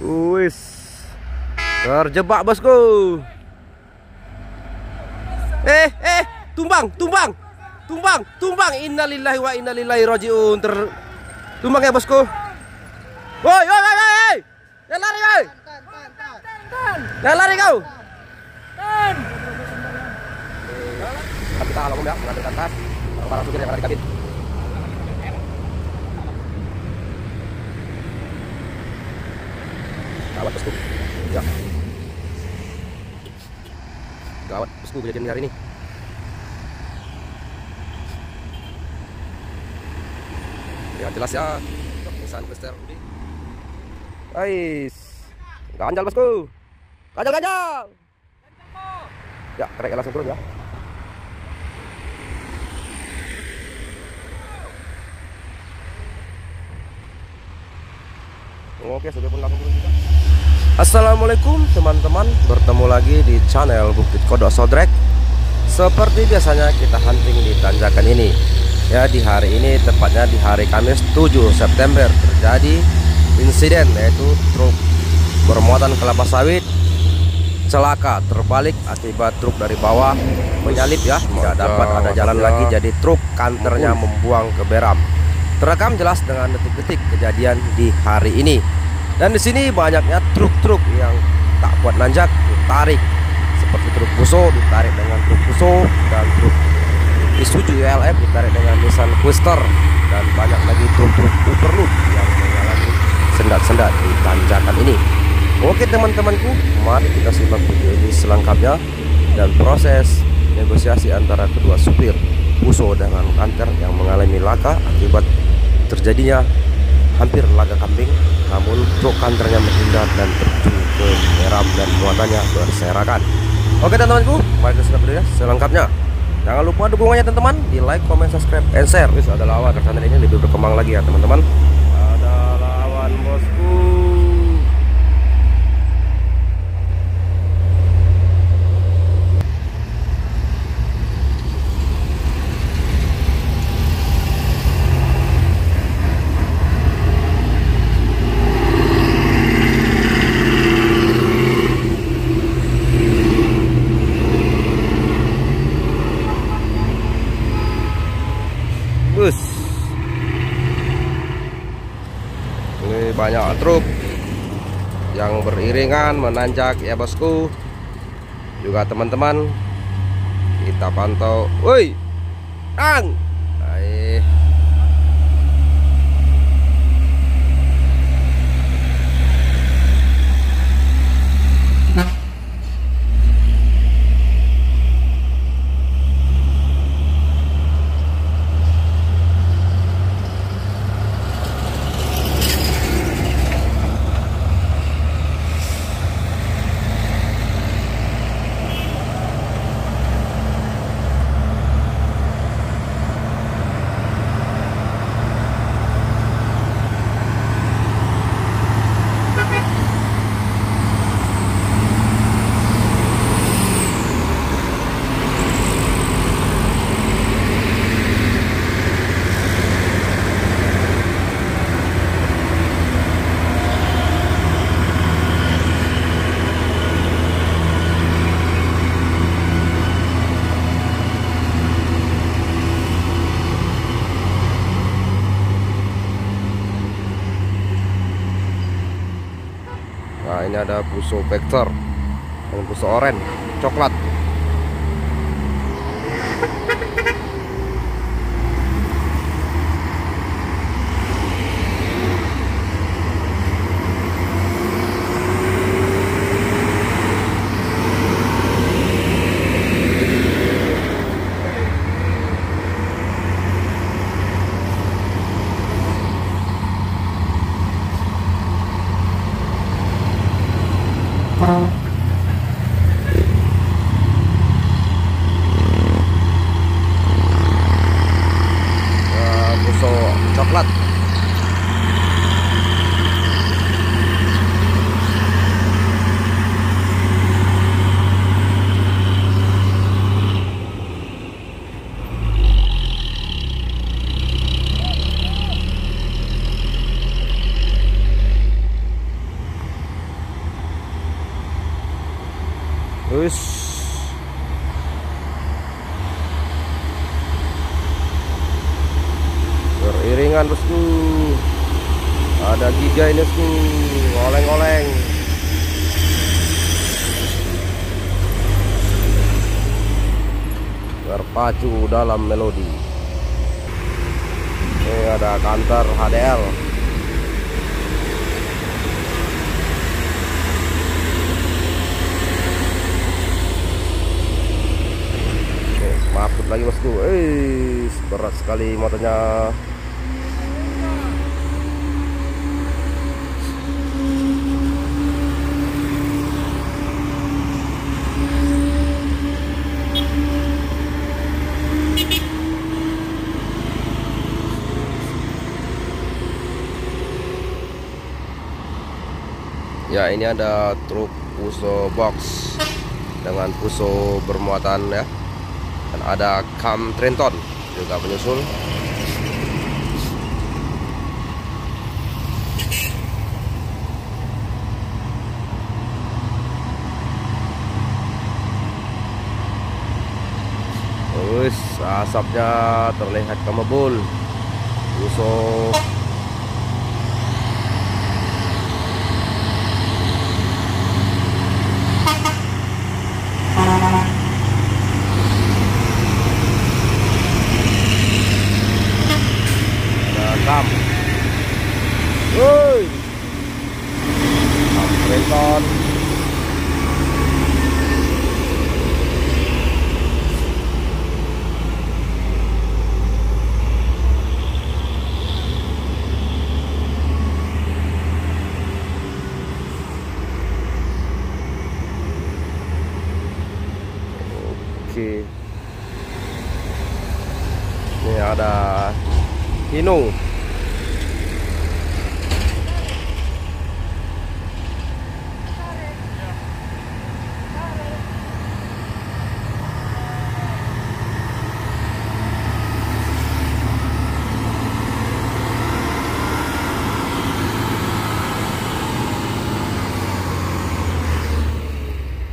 Wis. Terjebak bosku. Tumbang. Innalillahi wa inna ilaihi rajiun. Tumbang ya bosku. Woi. Jangan lari, woi. Jangan lari kau. Kita langsung ya, mengambil ke atas. Para supir yang ada di kabin. Gawat bosku. Ya. Gawat bosku kejadian hari ini. Lihat jelas ya. Nissan Quester. Ais. Ganjal bosku. Ganjal. Ya, kerek langsung turun ya. Oke, sudah pun langsung turun juga. Assalamualaikum teman-teman, bertemu lagi di channel Bukit Kodok Sodrek. Seperti biasanya kita hunting di tanjakan ini. Ya, di hari ini tepatnya di hari Kamis 7 September terjadi insiden, yaitu truk bermuatan kelapa sawit celaka terbalik akibat truk dari bawah menyalip ya, tidak dapat ada jalan lagi, jadi truk kanternya membuang ke beram. Terekam jelas dengan detik-detik kejadian di hari ini. Dan di sini banyaknya truk-truk yang tak kuat nanjak ditarik, seperti truk Fuso ditarik dengan truk Fuso, dan truk Isuzu LF ditarik dengan Nissan Quester, dan banyak lagi truk-truk overload yang mengalami sendat-sendat di tanjakan ini. Oke teman-temanku, mari kita simak video ini selengkapnya dan proses negosiasi antara kedua supir Fuso dengan kanter yang mengalami laka akibat terjadinya hampir laga kambing, namun truk kanternya menghindar dan terjun ke beram dan muatannya berserakan. Oke teman-temanku, mari kita simak videonya selengkapnya. Jangan lupa dukungannya teman-teman, di like, comment, subscribe, and share. Wis ada lawan, channel ini lebih berkembang lagi ya teman-teman. Ada lawan bosku. Ini banyak truk yang beriringan menanjak ya bosku. Juga teman-teman kita pantau. Woi, Ang. Baik. Nah, ini ada Fuso Vector dan Fuso Orange coklat. Wis. Beriringan bosku. Ada giga ini bosku. Oleng-oleng. Terpacu dalam melodi. Ini ada kantor HDL. Mabut lagi bosku. Berat sekali motornya. Ya, ini ada truk Fuso box dengan Fuso bermuatan ya. Dan ada Kam Trenton juga menyusul. Wis, asapnya terlihat kemebul. Fuso Kam. Woi. Kam Trenton. Oke. Ini ada Hino.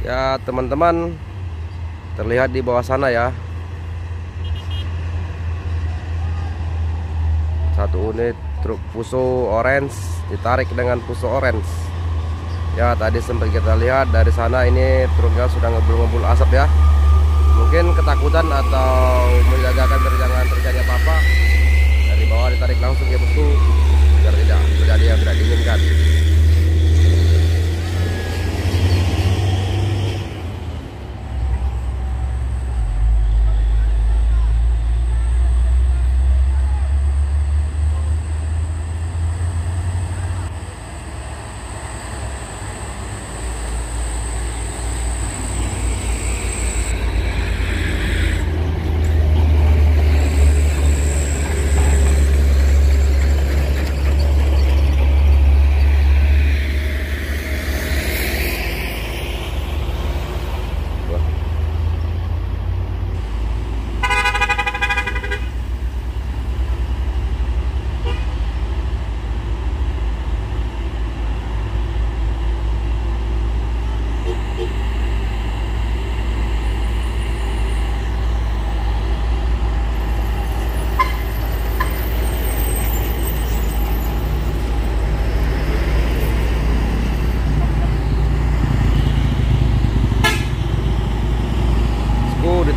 Ya teman-teman, terlihat di bawah sana ya, satu unit truk Fuso orange ditarik dengan Fuso orange. Ya tadi sempat kita lihat dari sana, ini truknya sudah ngebul-ngebul asap ya. Mungkin ketakutan atau menjagakan jangan terjadi apa-apa, dari bawah ditarik langsung ya bosku, biar tidak terjadi yang tidak diinginkan.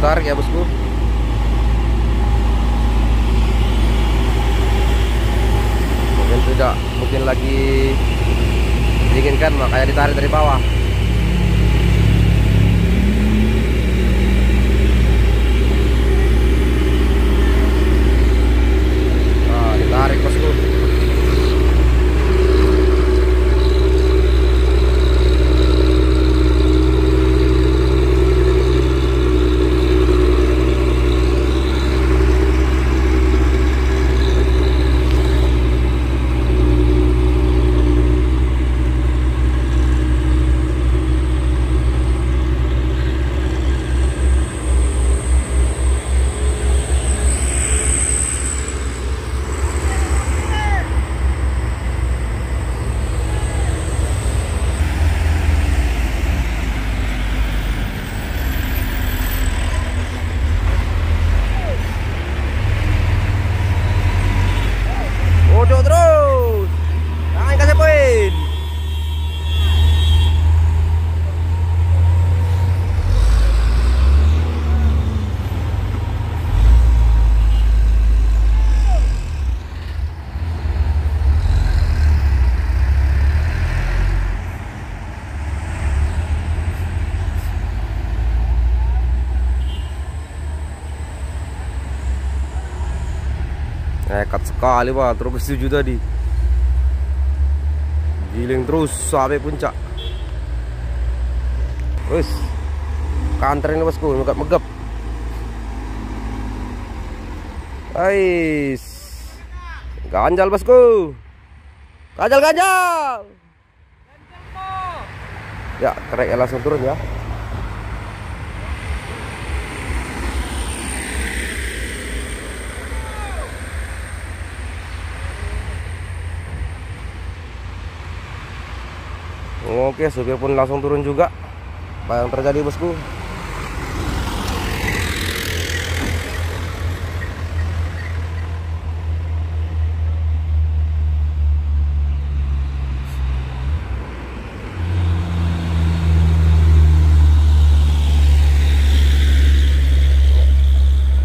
Ditarik ya bosku. Mungkin lagi diinginkan, makanya ditarik dari bawah. Nah, ditarik bosku. Nekat sekali Pak, truk ke-7 tadi. Giling terus sampai puncak. Wis. Kanterin bosku, megap-megap. Ais. Ganjal bosku. Ganjal. Ya, treknya langsung turun ya. Oke, supir pun langsung turun juga. Apa yang terjadi bosku?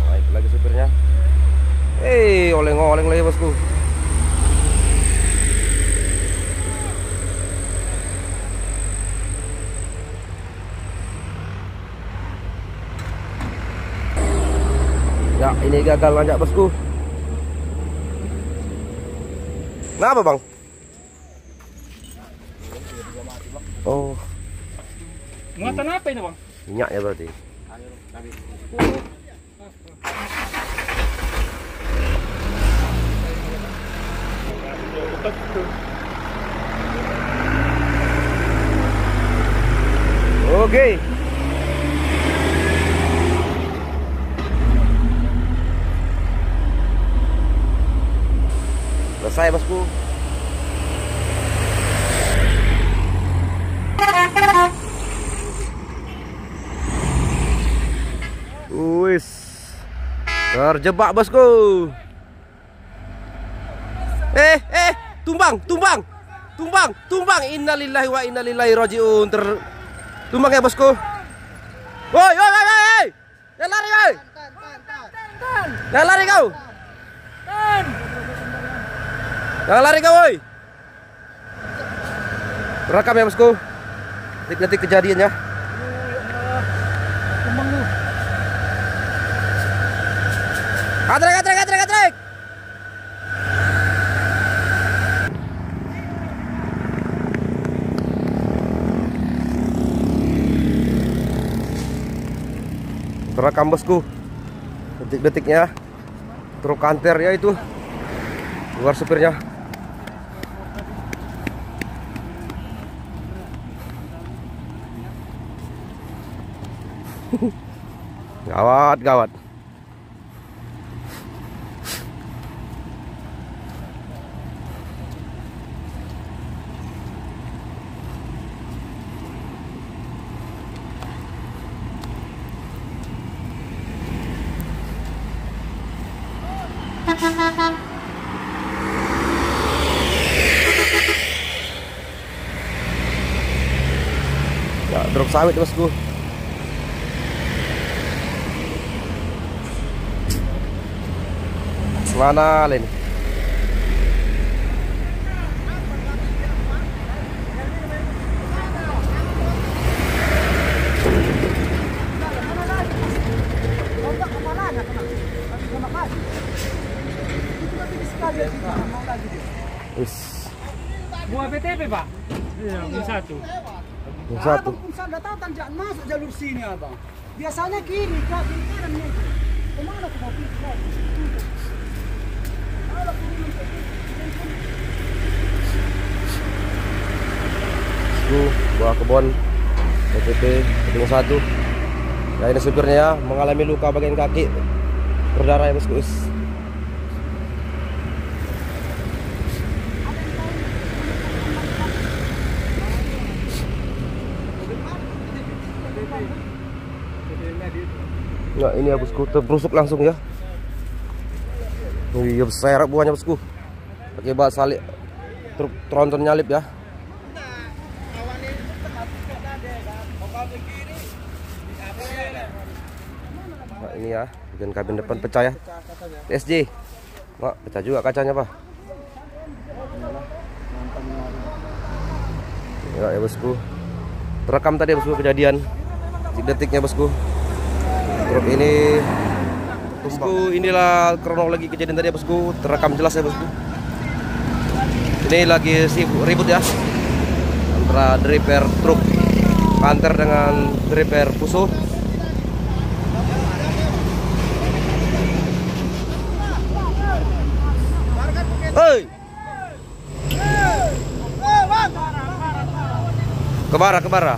Naik lagi supirnya. Oleng-oleng lagi bosku. Ya, ini gagal nanjak bosku. Kenapa bang? Oh, Muatan apa ini bang? minyak ya berarti. Oke. Selesai bosku. Wis. Terjebak bosku. Tumbang. Innalillahi wa inna ilaihi rajiun. Tumbang ya bosku. Woi. Jangan lari woi. Jangan lari kau. Jangan lari kau woi. Rekam ya bosku. Detik-detik kejadiannya. Tumbang lu. Katrek. Terekam bosku. Detik-detiknya. Truk kanter ya itu. Luar supirnya. Gawat. Ya, truk sawit bosku. Mana ini? Buah BTP pak? Iya, satu. Satu. Abang pun saya datang jangan masuk jalur sini abang. Biasanya kiri, kiri kanan nih. Kemana aku mau pergi? Buah kebon PTP 1. Nah ini supirnya ya, mengalami luka bagian kaki, berdarah ya bosku. Nah ini ya bosku, terbrusuk langsung ya. Iya besar buahnya bosku. Pakai bak salib, truk tronton nyalip ya. Nah ini ya, bagian kabin depan pecah ya. TSJ. Wah, pecah juga kacanya pak. Ya bosku. Terekam tadi ya bosku kejadian. Detiknya bosku. Truk ini Bosku, inilah kronologi kejadian tadi ya bosku, terekam jelas ya bosku. Ini lagi sibuk ribut ya antara driver truk Panther dengan driver Fuso. Hei, kebara.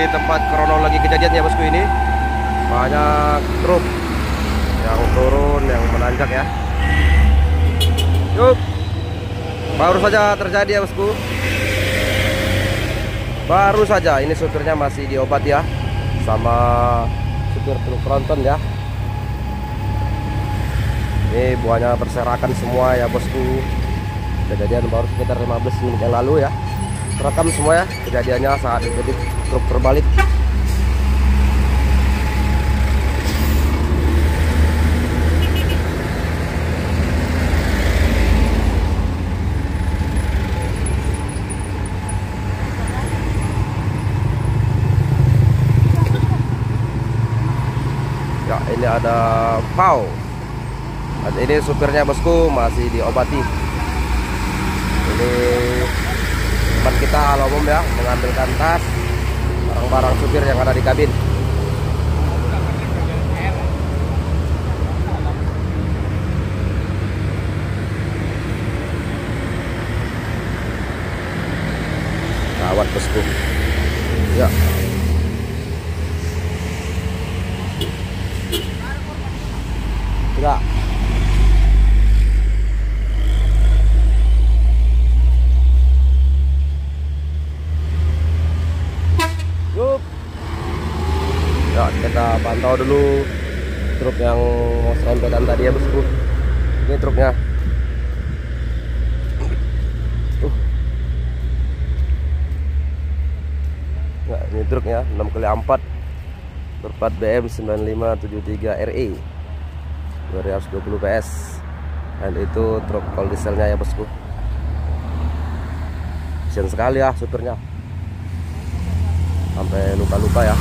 Tempat kronologi kejadiannya bosku, ini banyak truk yang turun, yang menanjak ya. Yuk, baru saja terjadi ya bosku, baru saja. Ini supirnya masih diobati ya, sama supir truk tronton ya. Ini buahnya berserakan semua ya bosku. Kejadian baru sekitar 15 menit yang lalu ya. Terekam semua ya kejadiannya saat jadi truk terbalik. Ya, ini ada Pau. Ini supirnya bosku masih diobati. Ini tempat kita hal umum ya, mengambilkan tas, barang-barang supir yang ada di kabin. Kawat bosku. Ya. Enggak. Yup. Ya, kita pantau dulu truk yang mau serempetan tadi ya bosku. Ini truknya. Nah, ini truknya 6x4 berplat BM 9573 RE 220 PS. Dan itu truk kol dieselnya ya bosku. Kasian sekali ya supirnya, sampai luka-luka ya.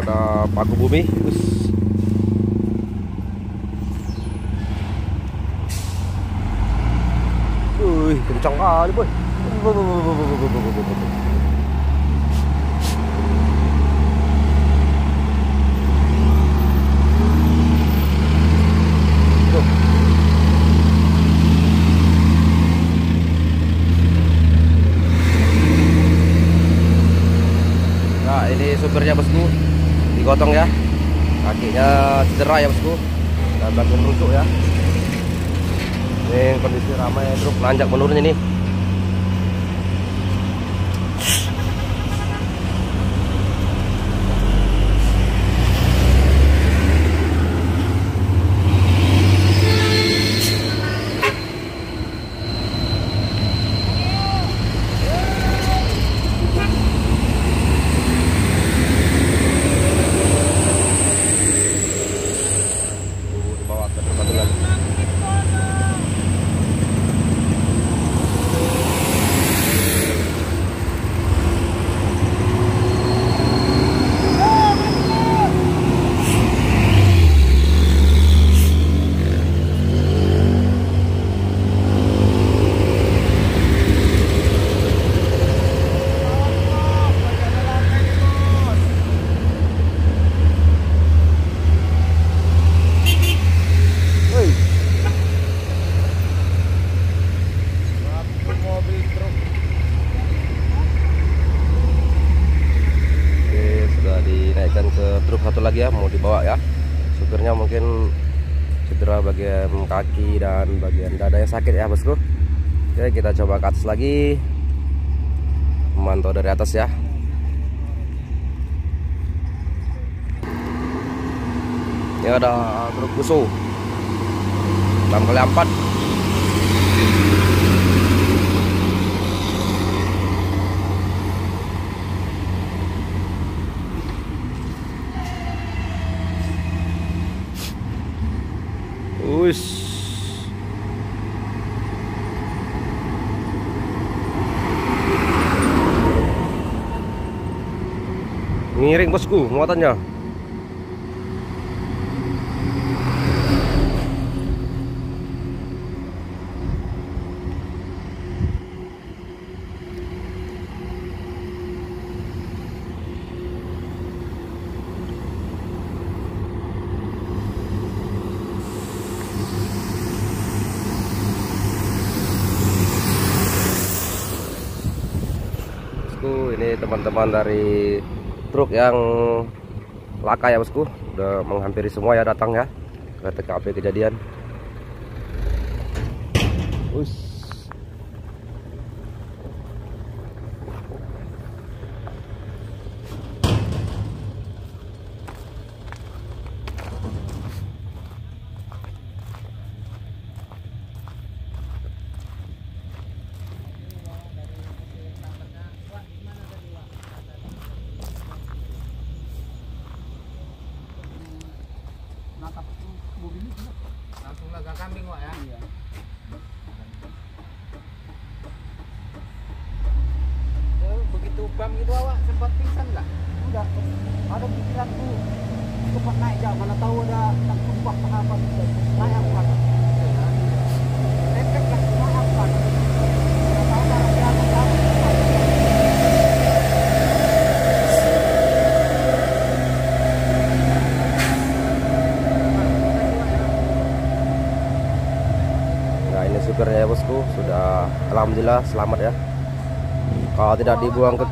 Ada paku bumi. Wih, kencang kali boy. Nah, ini supirnya bosku, digotong ya, kakinya cedera ya bosku, dan bagian rusuk ya. Ini kondisi ramai truk nanjak menurun ini. cedera bagian kaki dan bagian dada yang sakit ya bosku. Oke, kita coba ke atas lagi, memantau dari atas ya. Ini ada truk Fuso 6x4. Uish. Miring bosku muatannya. Ini teman-teman dari truk yang laka ya bosku, udah menghampiri semua ya datang ya ke TKP kejadian. Ush. Langsung laga kambing Wak ya. Iya. Begitu bam gitu awak sempat pingsan nggak? Udah, ada pikiranku cepat naik jauh, mana tahu ada yang tumpah apa gitu. Naik apa? Efek lah naik apa? Mana tahu barang jatuh jauh. Nah ini supirnya ya bosku, sudah alhamdulillah selamat ya. Kalau tidak dibuang ke,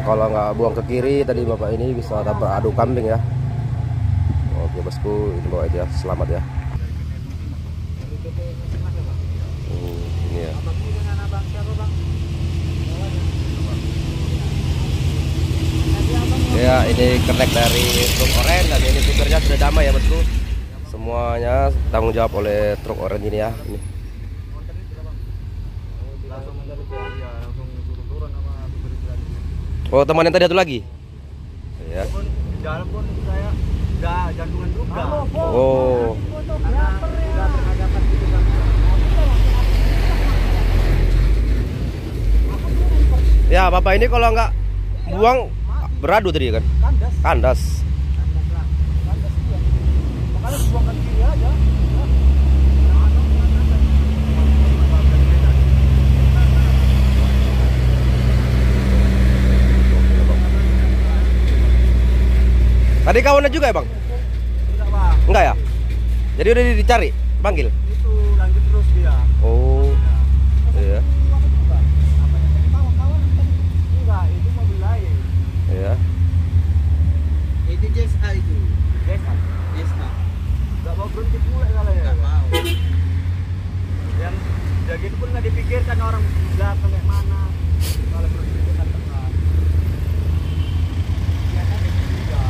kalau nggak buang ke kiri tadi bapak ini bisa tabrak adu kambing ya. Oke bosku, ini bawa aja selamat ya. Ini ya. Ya ini kernek dari truk oren dan ini supirnya sudah damai ya bosku. Semuanya tanggung jawab oleh truk oren ini ya. Ini. Oh teman yang tadi satu lagi? Ya. Di dalam pun saya udah jantungan juga. Oh. Karena udah berhadapan gitu kan. Ya bapak ini kalau nggak buang beradu tadi kan? Kandas. Kandas. Kandas lah. Kandas dia. Makanya dibuang ke kiri aja. Tadi kawannya juga ya bang? Tidak bang. Enggak ya? Jadi udah dicari, panggil? Itu lanjut terus dia. Oh, iya, Enggak, itu mobil lain. iya. Itu JSA itu. JSA. Enggak mau berhenti pula kalau ya. Enggak mau. Yang jaga itu pun nggak dipikirkan orang belakang kayak mana. Kalau berhenti itu kan tengah. Ya kan itu juga.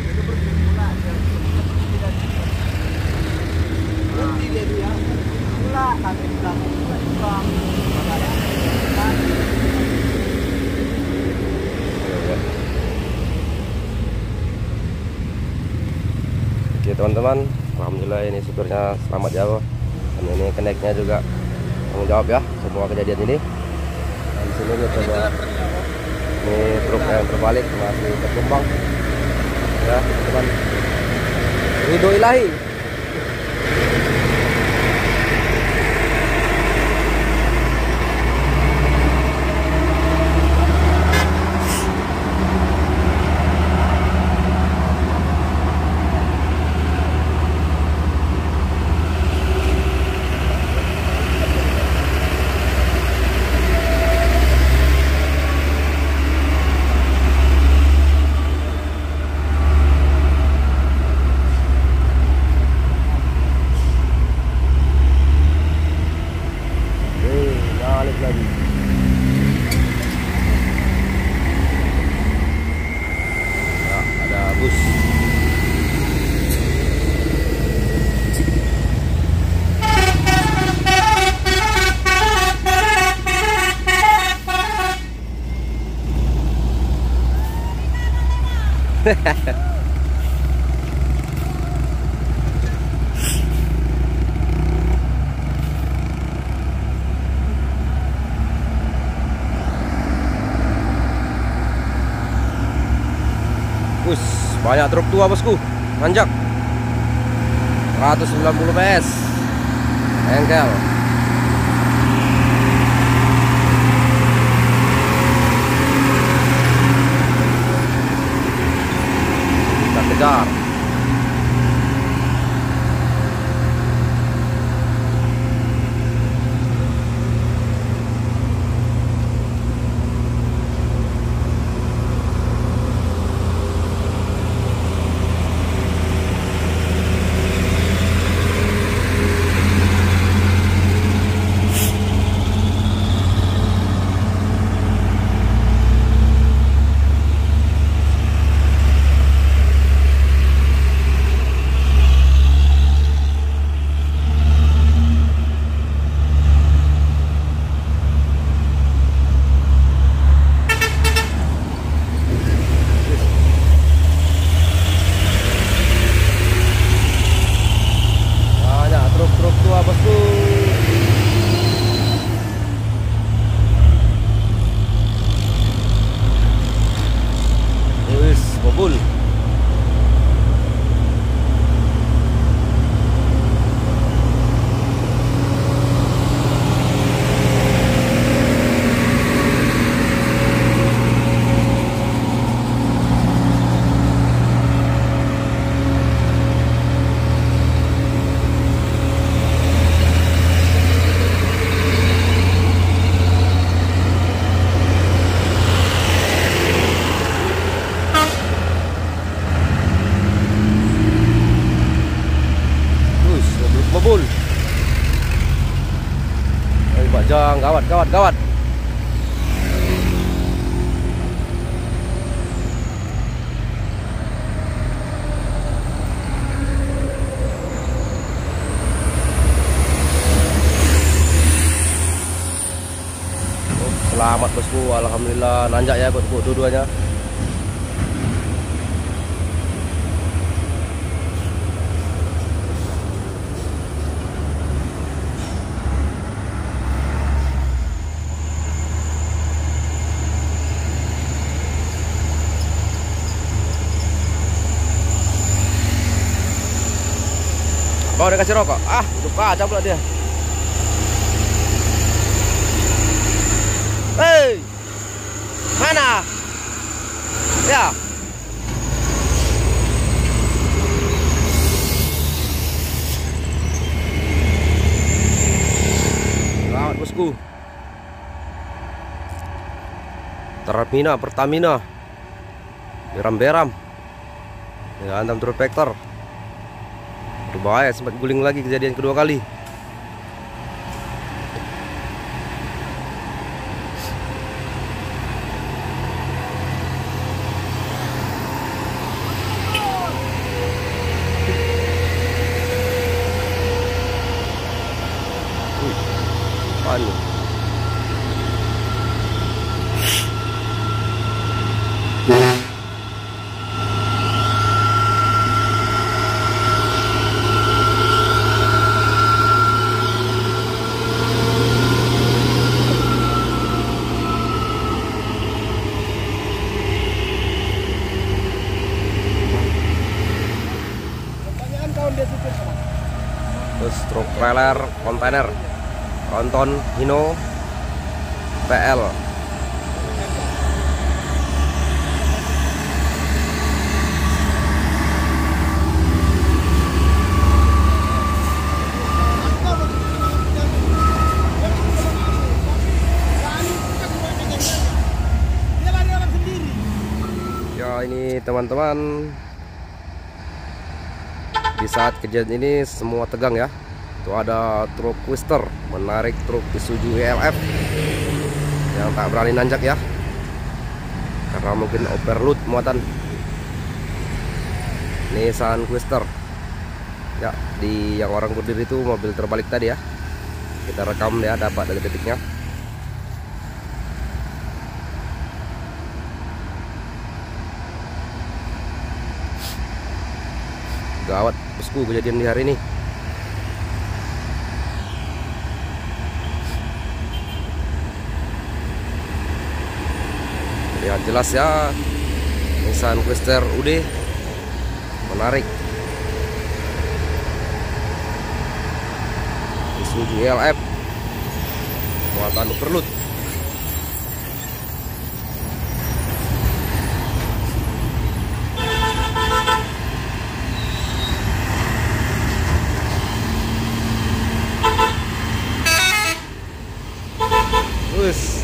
Itu berhenti pula. Berhenti dia dia. Pula kami bilang pula bang. Oke teman-teman, alhamdulillah ini supirnya selamat ya, dan ini keneknya juga tanggung jawab ya semua kejadian ini. Dan di sini kita coba, ini truk yang terbalik masih tertumpang ya teman. Ridho ilahi. Wus, banyak truk tua bosku, nanjak 190 PS engkel. Kita kejar. Truk tua bosku. Wis, mobil. Mobil. Ayo Pak Jang, gawat. Selamat bosku, alhamdulillah nanjak ya bosku dua-duanya. Oh, udah kasih rokok. Ah, itu kaca pula dia. Hei, mana? Ya. Selamat bosku. Pertamina. Beram. Ya, antam truk vektor. Berbahaya, sempat guling lagi kejadian kedua kali. Panik. Terus truk trailer kontainer Tronton Hino PL. Ya ini teman-teman, di saat kejadian ini semua tegang ya. Itu ada truk twister menarik truk Isuzu ELF yang tak berani nanjak ya, karena mungkin overload muatan. Nissan Twister ya, di yang orang berdiri itu mobil terbalik tadi ya. Kita rekam ya, dapat dari detiknya. Gawat bosku kejadian di hari ini. Lihat jelas ya, Nissan Quester UD menarik. Isuzu LF muatan overload.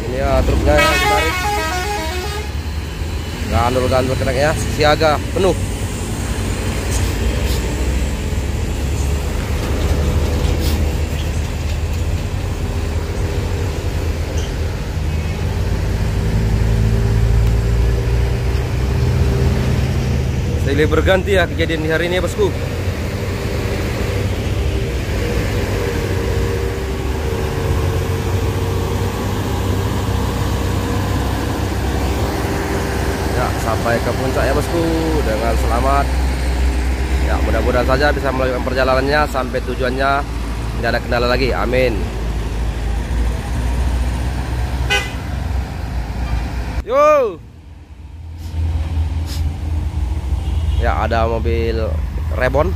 Ini ya truknya yang ditarik. Gandul-gandul keneknya siaga penuh. Silih berganti ya kejadian di hari ini ya bosku. Sampai ke puncak ya bosku dengan selamat. Ya mudah-mudahan saja bisa melanjutkan perjalanannya sampai tujuannya, tidak ada kendala lagi, amin. Yo, ya ada mobil Rebon.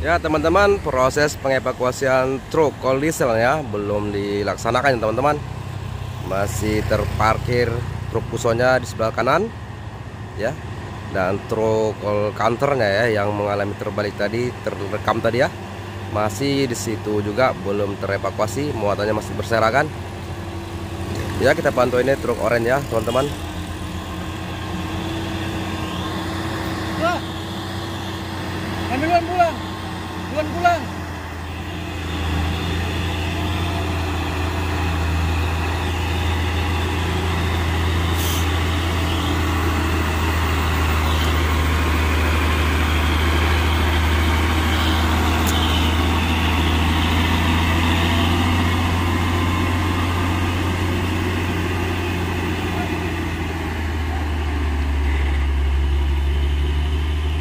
Ya teman-teman, proses pengevakuasian truk kol diesel ya belum dilaksanakan ya teman-teman. Masih terparkir truk pusonya di sebelah kanan ya, dan truk counternya ya yang mengalami terbalik tadi, terekam tadi ya, masih di situ juga belum terevakuasi, muatannya masih berserakan ya. Kita pantau ini truk oranye ya teman-teman. Duluan pulang.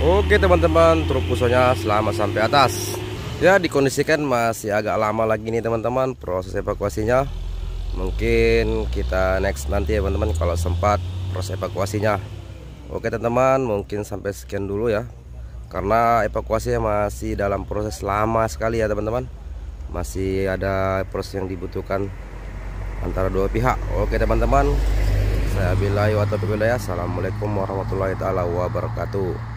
Oke teman-teman, truk pusonya selamat sampai atas. Ya dikondisikan masih agak lama lagi nih teman-teman proses evakuasinya. Mungkin kita next nanti ya teman-teman kalau sempat proses evakuasinya. Oke teman-teman, mungkin sampai sekian dulu ya, karena evakuasinya masih dalam proses lama sekali ya teman-teman. Masih ada proses yang dibutuhkan antara dua pihak. Oke teman-teman, saya billahi wa taufiq hidayah. Assalamualaikum warahmatullahi taala wabarakatuh.